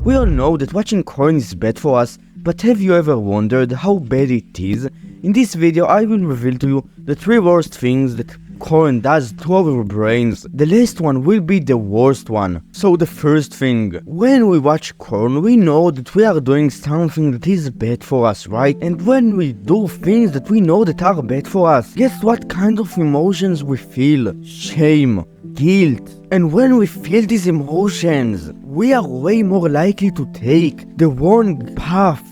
We all know that watching porn is bad for us, but have you ever wondered how bad it is? In this video I will reveal to you the 3 worst things that porn does to our brains. The last one will be the worst one. So the first thing, when we watch porn we know that we are doing something that is bad for us, right? And when we do things that we know that are bad for us, guess what kind of emotions we feel? Shame, guilt. And when we feel these emotions, we are way more likely to take the wrong path,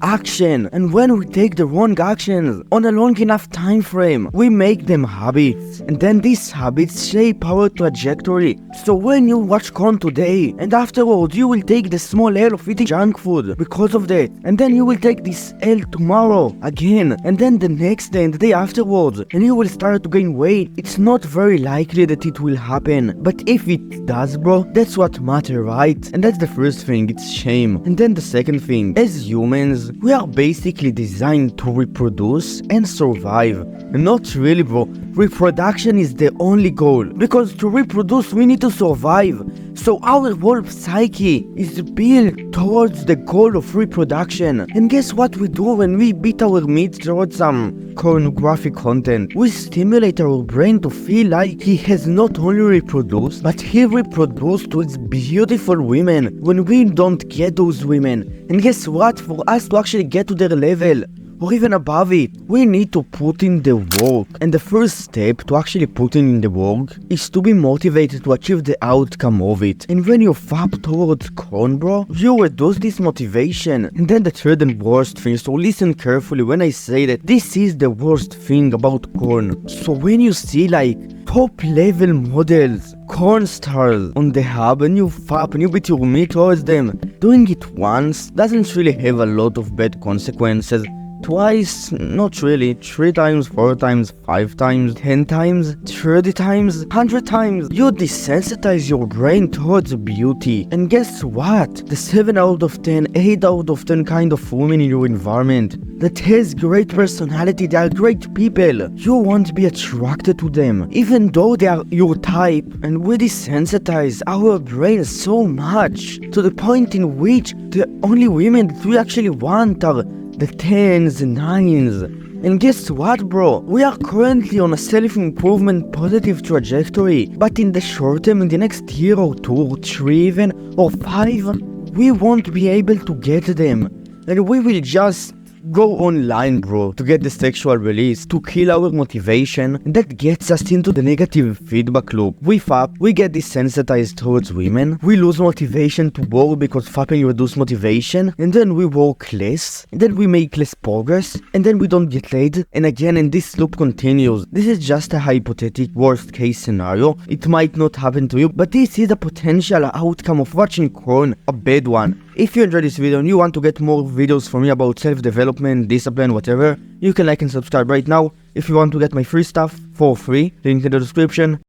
action. And when we take the wrong actions on a long enough time frame, we make them habits, and then these habits shape our trajectory. So when you watch porn today and afterwards you will take the small L of eating junk food because of that, and then you will take this L tomorrow again, and then the next day and the day afterwards, and you will start to gain weight, it's not very likely that it will happen. But if it does, bro, that's what matters, right? And that's the first thing, it's shame. And then the second thing, as humans we are basically designed to reproduce and survive. Not really, bro. Reproduction is the only goal, because to reproduce we need to survive. So our whole psyche is built towards the goal of reproduction. And guess what we do when we beat our meat towards some pornographic content? We stimulate our brain to feel like he has not only reproduced, but he reproduced with beautiful women when we don't get those women. And guess what? For us to actually get to their level, or even above it, we need to put in the work. And the first step to actually put in the work is to be motivated to achieve the outcome of it. And when you fap towards porn, bro, you reduce this motivation. And then the third and worst thing, so listen carefully when I say that this is the worst thing about porn. So when you see like top level models, porn stars on the hub, and you fap and you beat your meat towards them, doing it once doesn't really have a lot of bad consequences. Twice, not really. 3 times, 4 times, 5 times, 10 times, 30 times, 100 times. You desensitize your brain towards beauty. And guess what? The 7 out of 10, 8 out of 10 kind of women in your environment that has great personality, they are great people, you won't be attracted to them, even though they are your type. And we desensitize our brains so much to the point in which the only women that we actually want are the 10s and 9s. And guess what, bro? We are currently on a self-improvement positive trajectory, but in the short term, in the next year or 2 or 3 even, or 5, we won't be able to get them. And we will just go online, bro, to get the sexual release, to kill our motivation. That gets us into the negative feedback loop. We fap, we get desensitized towards women, we lose motivation to work because fapping reduces motivation, and then we work less, and then we make less progress, and then we don't get laid, and again, and this loop continues. This is just a hypothetical worst case scenario. It might not happen to you, but this is a potential outcome of watching porn, a bad one. If you enjoyed this video and you want to get more videos from me about self-development, discipline, whatever, you can like and subscribe right now. If you want to get my free stuff for free, link in the description.